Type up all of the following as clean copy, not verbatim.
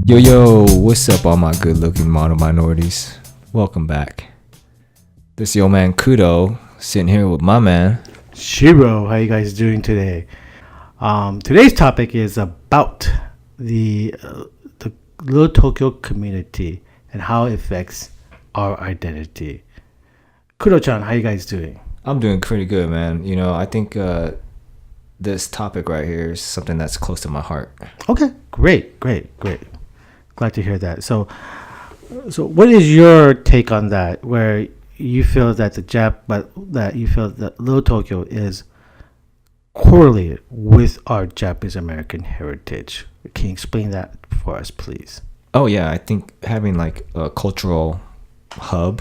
Yo, what's up, all my good looking model minorities? Welcome back. This is your man Kuro sitting here with my man Shiro. How you guys doing today? Today's topic is about the Little Tokyo community and how it affects our identity. Kuro-chan, how you guys doing? I'm doing pretty good, man. You know, I think this topic right here is something that's close to my heart. Okay, great. Glad to hear that. So what is your take on that? Where you feel that Little Tokyo is correlated with our Japanese American heritage. Can you explain that for us, please? Oh yeah, I think having like a cultural hub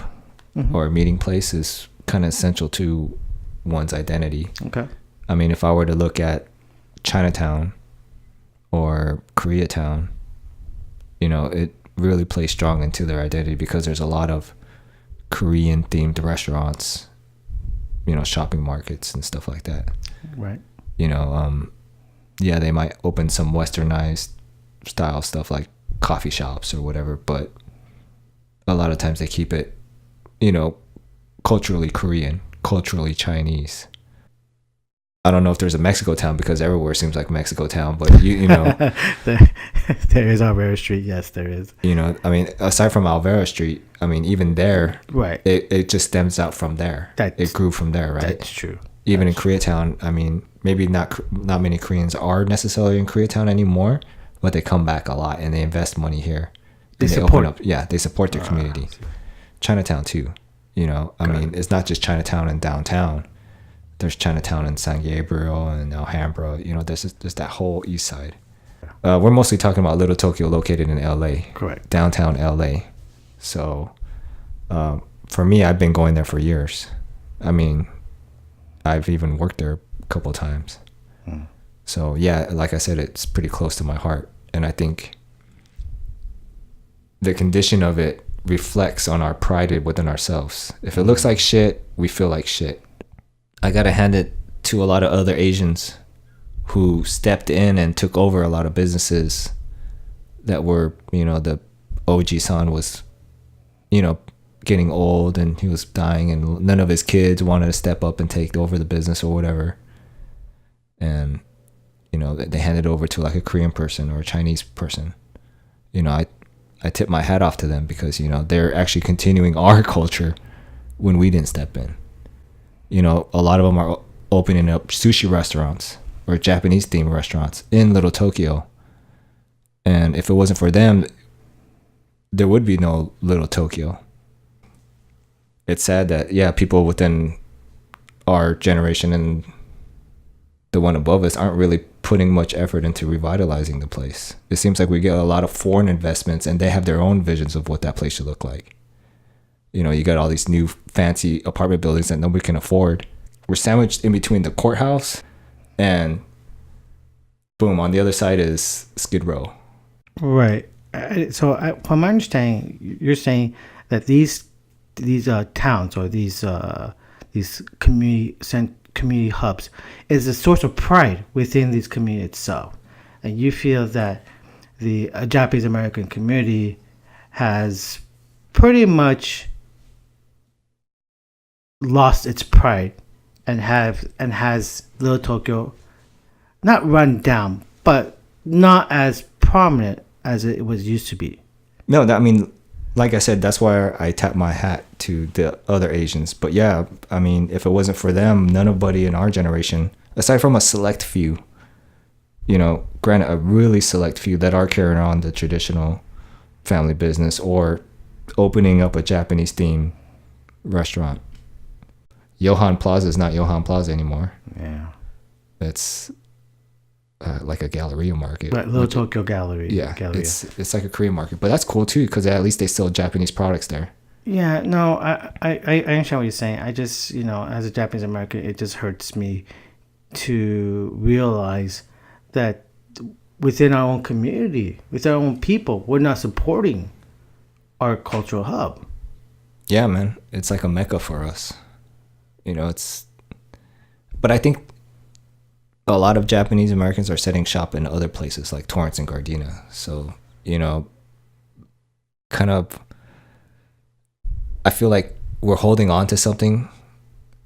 or a meeting place is kind of essential to one's identity. Okay. I mean, if I were to look at Chinatown or Koreatown, you know, it really plays strong into their identity because there's a lot of Korean themed restaurants, you know, shopping markets and stuff like that. Right. You know, yeah, they might open some westernized style stuff like coffee shops or whatever, but a lot of times they keep it, you know, culturally Korean, culturally Chinese. I don't know if there's a Mexico town because everywhere seems like Mexico town, but you know, there is Alvera Street. Yes, there is. You know, I mean, aside from Alvera Street, I mean, even there, right? It just stems out from there. It grew from there, right? That's true. Even in Koreatown, I mean, maybe not many Koreans are necessarily in Koreatown anymore, but they come back a lot and they invest money here. They open up. Yeah, they support their community. Chinatown too. You know, I mean, it's not just Chinatown and downtown. There's Chinatown in San Gabriel and Alhambra. You know, there's that whole east side. We're mostly talking about Little Tokyo, located in LA. Correct. Downtown LA. So, for me, I've been going there for years. I mean, I've even worked there a couple of times. So yeah, like I said, it's pretty close to my heart. And I think the condition of it reflects on our pride within ourselves. If it looks like shit, we feel like shit. I gotta hand it to a lot of other Asians who stepped in and took over a lot of businesses that were, you know, the OG-san was, you know, getting old and he was dying and none of his kids wanted to step up and take over the business or whatever. And, you know, they handed over to like a Korean person or a Chinese person. You know, I tip my hat off to them because, you know, they're actually continuing our culture when we didn't step in. You know, a lot of them are opening up sushi restaurants or Japanese themed restaurants in Little Tokyo. And if it wasn't for them, there would be no Little Tokyo. It's sad that, yeah, people within our generation and the one above us aren't really putting much effort into revitalizing the place. It seems like we get a lot of foreign investments and they have their own visions of what that place should look like. You know, you got all these new fancy apartment buildings that nobody can afford. We're sandwiched in between the courthouse and boom, on the other side is Skid Row. Right. So from my understanding, you're saying that these towns or these community hubs is a source of pride within this community itself, and you feel that the Japanese American community has pretty much lost its pride and has Little Tokyo not run down, but not as prominent as it was used to be. No, I mean, like I said, that's why I tap my hat to the other Asians. But yeah, I mean, if it wasn't for them, nobody in our generation, aside from a select few, you know, granted, a really select few that are carrying on the traditional family business or opening up a Japanese themed restaurant. Johan Plaza is not Johan Plaza anymore. Yeah. It's like a Galleria market. Right, Little Tokyo Gallery. Yeah, Galleria. it's like a Korean market. But that's cool too because at least they sell Japanese products there. Yeah, no, I understand what you're saying. I just, you know, as a Japanese American, it just hurts me to realize that within our own community, with our own people, we're not supporting our cultural hub. Yeah, man. It's like a mecca for us. You know, but I think a lot of Japanese Americans are setting shop in other places like Torrance and Gardena. So, you know, kind of, I feel like we're holding on to something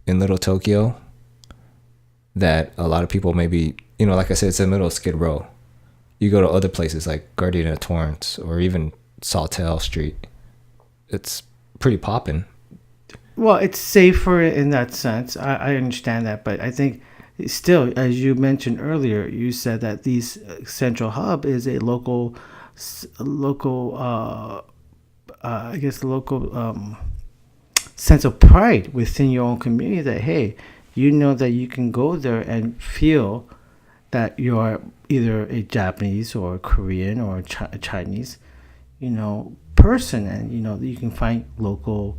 in Little Tokyo that a lot of people maybe, like I said, it's in the middle of Skid Row. You go to other places like Gardena Torrance or even Sawtell Street, it's pretty popping. Well, it's safer in that sense. I understand that, but I think still, as you mentioned earlier, you said that these Central Hub is a local, I guess, local sense of pride within your own community. That hey, you know that you can go there and feel that you're either a Japanese or a Korean or a Chinese, person, and you can find local.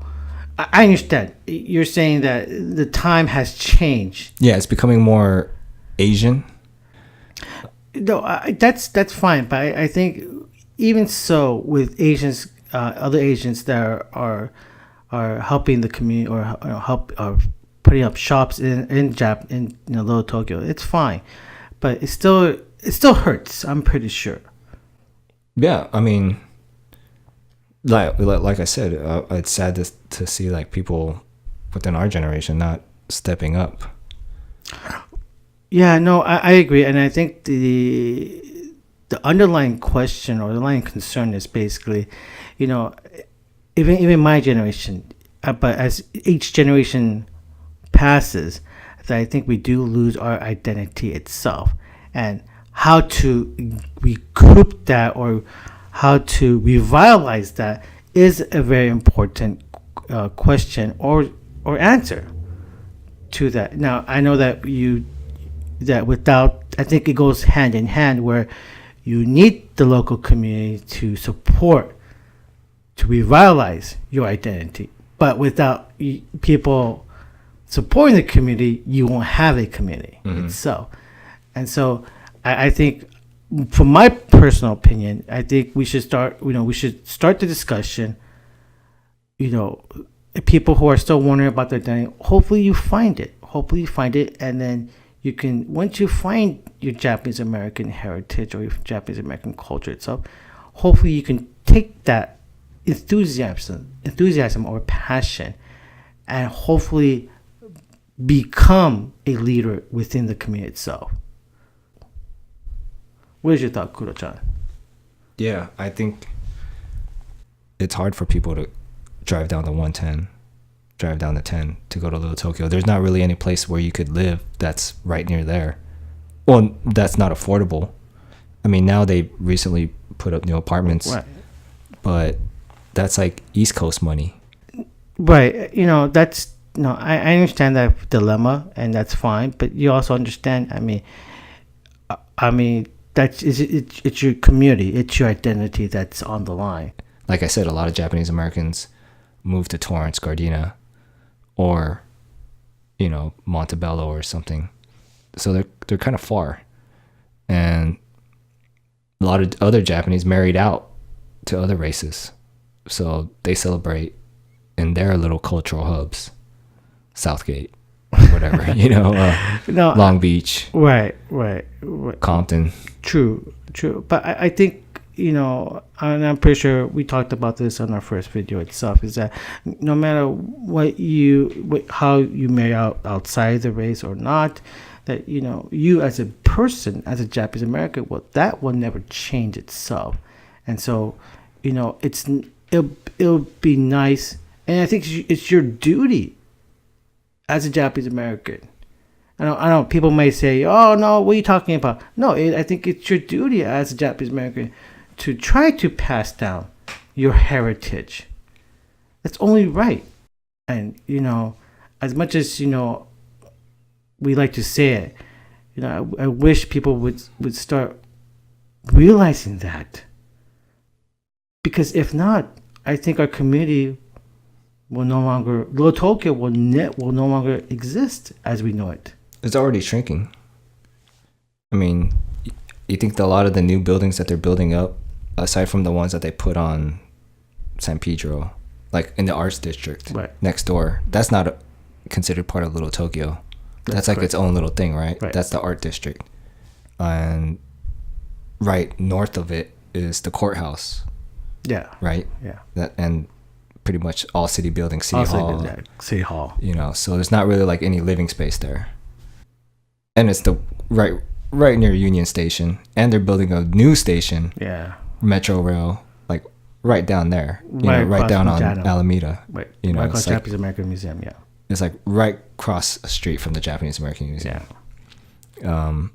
I understand. You're saying that the time has changed. Yeah, it's becoming more Asian. No, that's fine. But I think even so, with Asians, other Asians that are helping the community or help are putting up shops in Little Tokyo, it's fine. But it still hurts. I'm pretty sure. Yeah, I mean, like I said, it's sad to see like people within our generation not stepping up. Yeah, no, I agree, and I think the underlying question or the underlying concern is basically, even my generation, but as each generation passes, that I think we do lose our identity itself, and how to recoup that or how to revitalize that is a very important question or answer to that. Now, I know that I think it goes hand in hand where you need the local community to support, to revitalize your identity. But without people supporting the community, you won't have a community itself. And so I think, from my personal opinion, I think we should start the discussion. People who are still wondering about their identity, hopefully you find it. And then you can, once you find your Japanese American heritage or your Japanese American culture itself, hopefully you can take that enthusiasm or passion and hopefully become a leader within the community itself. What is your thought, Kuro-chan? Yeah, I think it's hard for people to drive down the 110, drive down the 10 to go to Little Tokyo. There's not really any place where you could live that's right near there. Well, that's not affordable. I mean, now they recently put up new apartments, right, but that's like East Coast money. Right. That's, I understand that dilemma, and that's fine, but you also understand, I mean, it's your community, it's your identity that's on the line. Like I said, a lot of Japanese Americans move to Torrance, Gardena, or Montebello or something. So they're kind of far, and a lot of other Japanese married out to other races, so they celebrate in their little cultural hubs, Southgate, whatever, no, Long Beach, right, Compton. True. But I think, and I'm pretty sure we talked about this on our first video itself, is that no matter how you marry outside the race or not, that, you as a person, as a Japanese American, that will never change itself. And so, it'll be nice. And I think it's your duty as a Japanese American. I know people may say, "Oh no, what are you talking about?" No, I think it's your duty as a Japanese American to try to pass down your heritage. That's only right. And as much as we like to say it, I wish people would start realizing that. Because if not, I think our community will no longer, Little Tokyo will no longer exist as we know it. It's already shrinking. I mean, you think that a lot of the new buildings that they're building up, aside from the ones that they put on San Pedro, like in the arts district next door, that's not considered part of Little Tokyo. That's like its own little thing, right? That's the art district. And right north of it is the courthouse. Yeah. right? Yeah. That and pretty much all city buildings, City Also, Hall, that City Hall. you know. So there's not really like any living space there, and it's the right near Union Station, and they're building a new station, Yeah. Metro Rail, like right down there, you Right know, right across down from on Jano. Alameda. Right. You know, right it's across like, Japanese American Museum. Yeah. it's like right across the street from the Japanese American Museum. Yeah.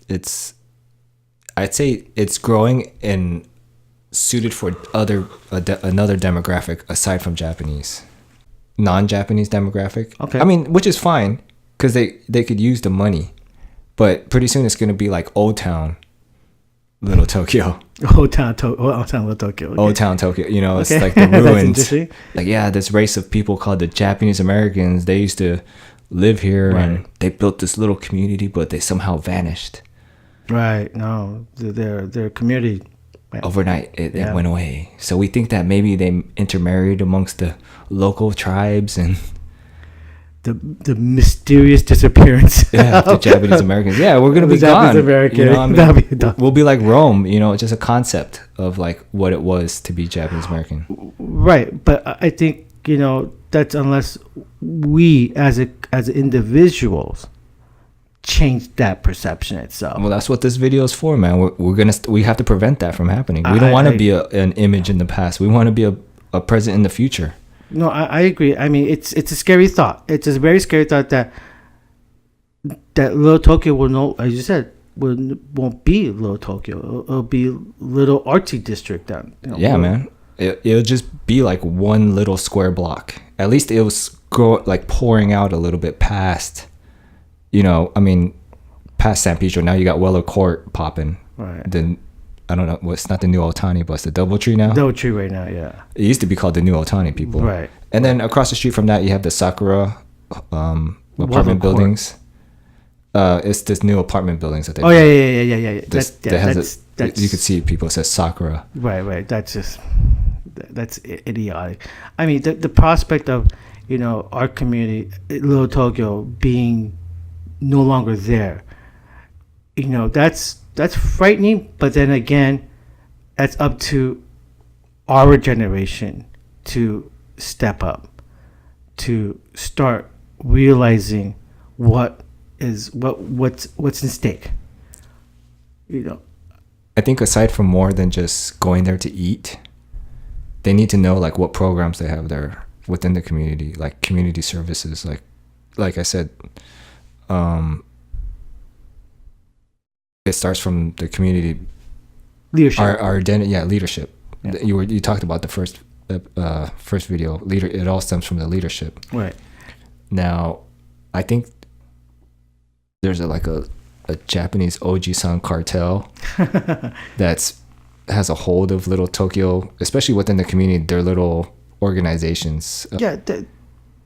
It's, I'd say it's growing and suited for another demographic aside from Japanese, non-Japanese demographic. Okay. I mean, which is fine because they could use the money, but pretty soon it's gonna be like Old Town, Little Tokyo. Old Town Little Tokyo. Okay. Old Town Tokyo. You know, it's Okay. like the That's ruins. interesting. Like, yeah, this race of people called the Japanese Americans. They used to live here and Right. they built this little community, but they somehow vanished. Right. No, their community. Overnight it Yeah. went away. So we think that maybe they intermarried amongst the local tribes and The mysterious disappearance. yeah, the Japanese Americans. Yeah, we're gonna The be Japanese gone. American. You know, I That'll mean, be done. we'll be like Rome. You know, just a concept of like what it was to be Japanese American. Right, but I think that's unless we as individuals change that perception itself. Well, that's what this video is for, man. We have to prevent that from happening. We don't want to be an image in the past. We want to be a present in the future. No, I agree. I mean, it's a scary thought. It's a very scary thought that Little Tokyo will no, as you said, won't be Little Tokyo. It'll be Little Artsy District down. Yeah, man. It'll just be like one little square block. At least it was like pouring out a little bit past. I mean, past San Pedro. Now you got Weller Court popping. Right. Then I don't know. Well, it's not the new Otani, but it's the Doubletree now. Doubletree right now, yeah. It used to be called the new Otani, people. Right. And then across the street from that, you have the Sakura Weller apartment Court. buildings. It's this new apartment buildings that they. Oh yeah. That's you could see people. It says Sakura. Right. That's idiotic. I mean, the prospect of our community, Little Tokyo, being no longer there. That's frightening. But then again, that's up to our generation to step up, to start realizing what's in stake. I think aside from more than just going there to eat, they need to know like what programs they have there within the community, like community services, like I said, it starts from the community Leadership. our identity, leadership. Yeah. You talked about the first video. It all stems from the leadership. Right. Now, I think there's a Japanese Oji-san cartel has a hold of Little Tokyo, especially within the community. Their little organizations. Yeah,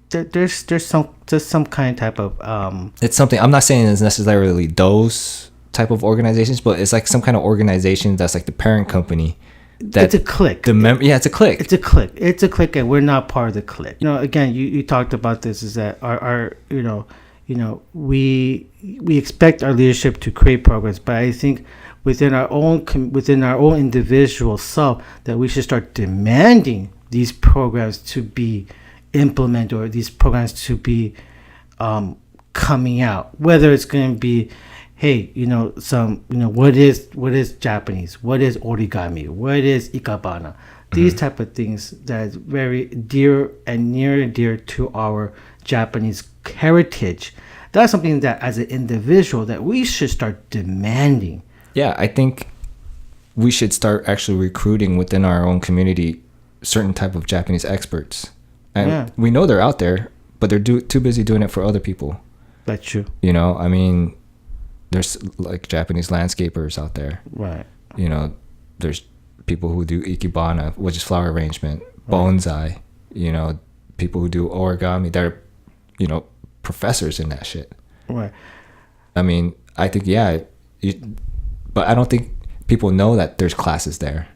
there's some kind of type of It's something. I'm not saying it's necessarily those type of organizations, but it's like some kind of organization that's like the parent company. It's a clique. It's a clique. It's a clique, and we're not part of the clique. Again, you talked about this. Is that our we expect our leadership to create progress, but I think within our own individual self that we should start demanding these programs to be implemented, or these programs to be coming out. Whether it's going to be, hey, what is Japanese? What is origami? What is ikebana? These type of things that is very dear and near and dear to our Japanese heritage. That's something that as an individual that we should start demanding. Yeah, I think we should start actually recruiting within our own community certain type of Japanese experts. And we know they're out there, but they're too busy doing it for other people. That's true. I mean, there's like Japanese landscapers out there. Right. There's people who do ikebana, which is flower arrangement, bonsai, people who do origami. They're, professors in that shit. Right. I mean, I think, but I don't think people know that there's classes there.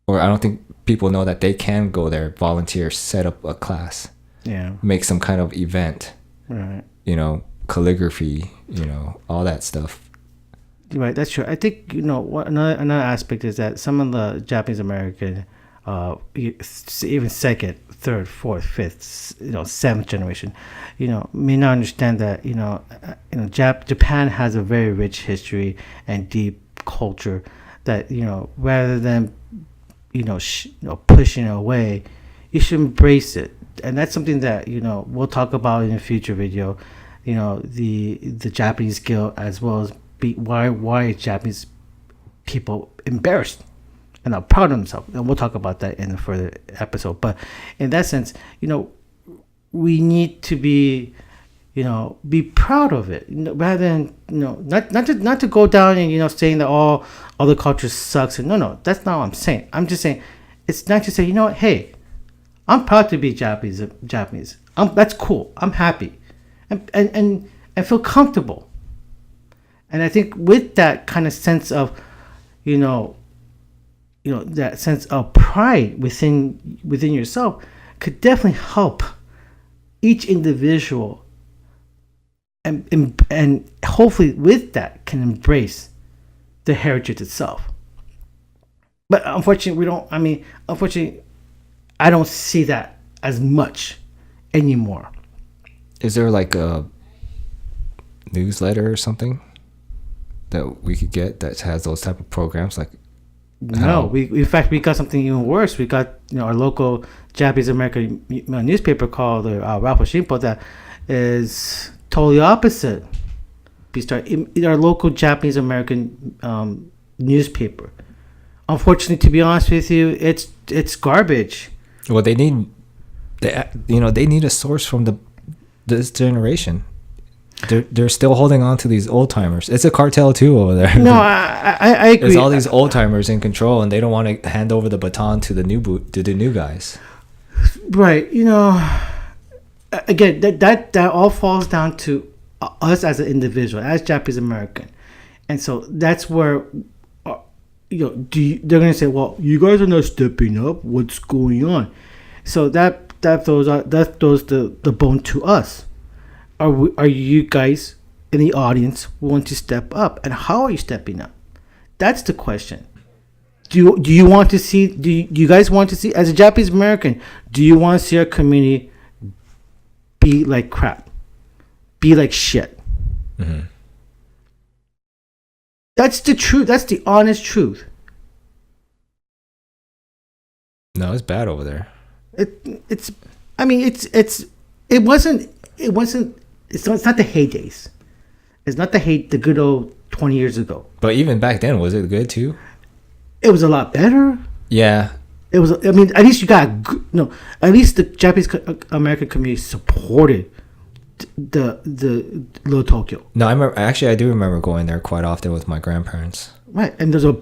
Or I don't think people know that they can go there, volunteer, set up a class. Yeah. Make some kind of event. Right. Calligraphy, all that stuff. Right, that's true. I think another aspect is that some of the Japanese American, even second, third, fourth, fifth, seventh generation, may not understand that Japan has a very rich history and deep culture that rather than pushing it away, you should embrace it, and that's something that we'll talk about in a future video. The Japanese guilt, as well as why Japanese people embarrassed and not proud of themselves, and we'll talk about that in a further episode. But in that sense, we need to be proud of it, rather than not to go down and saying that all other cultures sucks. And no, that's not what I'm saying. I'm just saying it's not to say hey, I'm proud to be Japanese. That's cool. I'm happy, and feel comfortable. And I think with that kind of sense of, that sense of pride within yourself could definitely help each individual, and hopefully with that can embrace the heritage itself. But unfortunately, I don't see that as much anymore. Is there like a newsletter or something that we could get that has those type of programs? Like, no, in fact we got something even worse. We got our local Japanese American newspaper called the Ralph Shimpo that is totally opposite. We start in our local Japanese American newspaper. Unfortunately, to be honest with you, it's garbage. Well, they need a source from this generation. They're still holding on to these old timers. It's a cartel too over there. No, I agree. There's all these old timers in control, and they don't want to hand over the baton to the new guys. Right. Again, that all falls down to us as an individual, as Japanese American, and so that's where they're gonna say, well, you guys are not stepping up. What's going on? So that throws the bone to us. Are you guys in the audience willing to step up, and how are you stepping up? That's the question. Do you want to see? Do you guys want to see, as a Japanese American? Do you want to see our community be like crap, be like shit? Mm-hmm. That's the truth. That's the honest truth. No, it's bad over there. It's not the heydays. It's not the good old 20 years ago. But even back then, was it good too? It was a lot better. Yeah. It was. I mean, at least you got at least the Japanese American community supported the Little Tokyo. No, I do remember going there quite often with my grandparents. Right, and there's a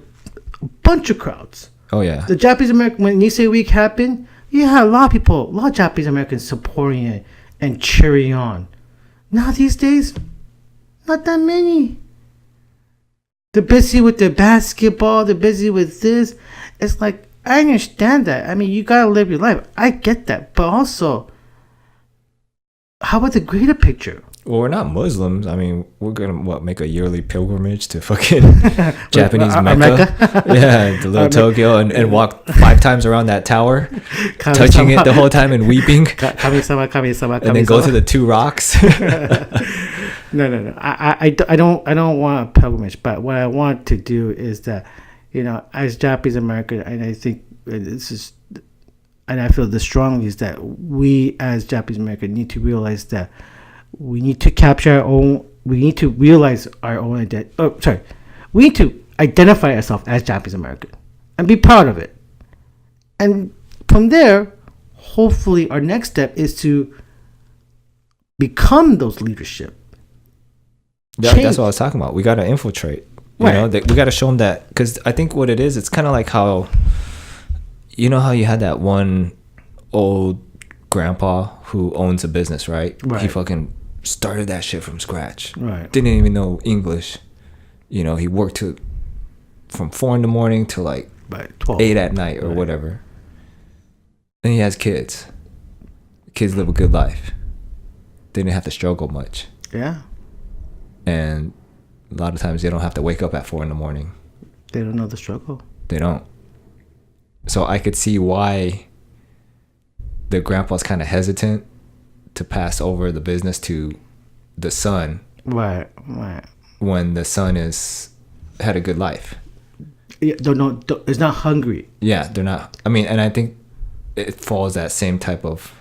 bunch of crowds. Oh yeah. The Japanese American, when Nisei Week happened, you had a lot of Japanese Americans supporting it and cheering on. Now these days, not that many. They're busy with their basketball. They're busy with this. It's like, I understand that. I mean, you gotta live your life. I get that. But also, how about the greater picture? Well, we're not Muslims. I mean, we're gonna make a yearly pilgrimage to fucking Japanese Mecca? Yeah, the Little Tokyo, and walk 5 times around that tower, touching it the whole time and weeping. Kami-sama. And then go to the 2 rocks. No. I don't want a pilgrimage, but what I want to do is that, as Japanese American, and I think this is, and I feel this strongly, is that we as Japanese American need to realize that we need to capture our own. We need to realize our own identity. We need to identify ourselves as Japanese American and be proud of it. And from there, hopefully, our next step is to become those leadership. That's what I was talking about. We got to infiltrate. We got to show them that, because I think what it is, it's kind of like how, how you had that one old grandpa who owns a business, right? He fucking started that shit from scratch. Right. Didn't even know English. He worked from 4 a.m. to like 12. 8 at night or whatever. Then he has kids. Kids live a good life. They didn't have to struggle much. Yeah. And A lot of times they don't have to wake up at 4 a.m. They don't know the struggle. They don't. So I could see why the grandpa's kind of hesitant to pass over the business to the son. Right. When the son had a good life. Yeah, don't, it's not hungry. Yeah, they're not. I mean, and I think it follows that same type of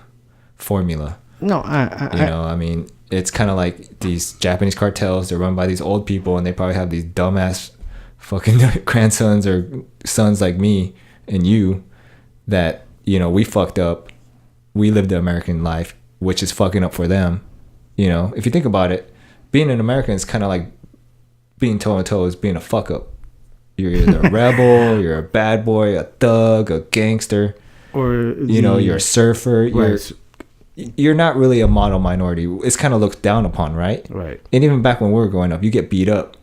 formula. No, I mean, it's kind of like these Japanese cartels. They're run by these old people, and they probably have these dumbass fucking grandsons or sons like me and you that, we fucked up. We lived the American life, which is fucking up for them. If you think about it, being an American is kind of like being toe-to-toe is being a fuck up. You're either a rebel, you're a bad boy, a thug, a gangster, or you're a surfer. Right. You're not really a model minority. It's kind of looked down upon, right? Right. And even back when we were growing up, you get beat up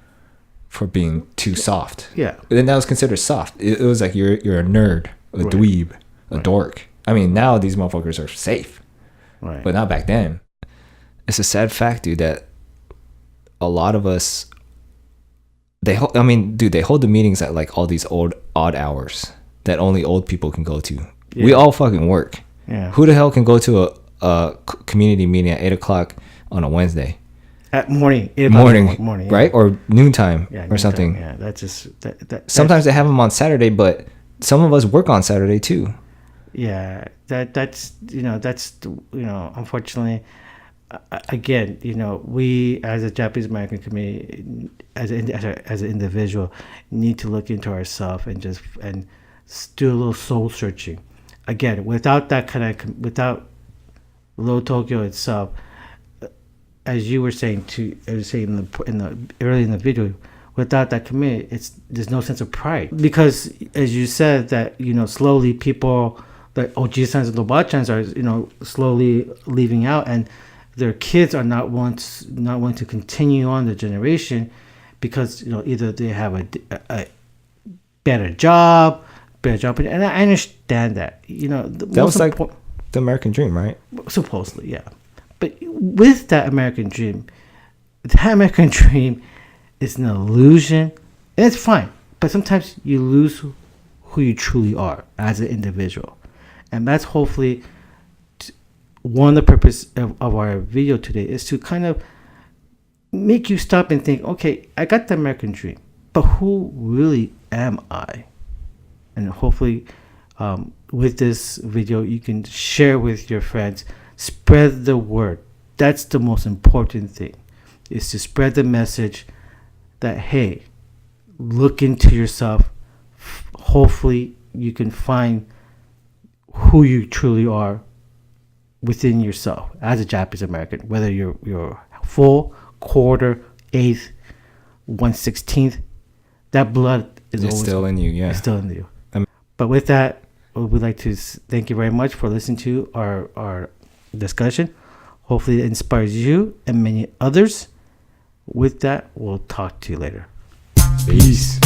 for being too soft. Yeah. And then that was considered soft. It was like you're a nerd, a dweeb, a dork. I mean, now these motherfuckers are safe. Right. But not back then. It's a sad fact, dude, that a lot of us, they hold the meetings at like all these odd hours that only old people can go to. Yeah. We all fucking work. Yeah. Who the hell can go to a community meeting at 8 o'clock on a Wednesday? At morning, yeah. Right? Or noontime or something. Yeah, that's just that. Sometimes they have them on Saturday, but some of us work on Saturday too. Yeah, that's unfortunately, again, we as a Japanese American community, as an individual, need to look into ourselves and do a little soul searching. Again, without without Low Tokyo itself, as you were saying early in the video, without that community, there's no sense of pride, because as you said that slowly people, the Oji-sans and Oba-chans are slowly leaving out, and their kids are not want to continue on the generation because either they have a better job, and I understand that that was like the American dream, right? Supposedly, yeah. But with that American dream is an illusion, and it's fine. But sometimes you lose who you truly are as an individual, and that's hopefully one of the purpose of our video today is to kind of make you stop and think, okay, I got the American dream, but who really am I? And hopefully with this video you can share with your friends, spread the word. That's the most important thing, is to spread the message that, hey, look into yourself. Hopefully you can find who you truly are within yourself as a Japanese American, whether you're full, quarter, eighth, 1/16th, that blood is always still in you. Yeah, it's still in you. But with that, we'd like to thank you very much for listening to our discussion. Hopefully it inspires you and many others. With that, we'll talk to you later. Peace.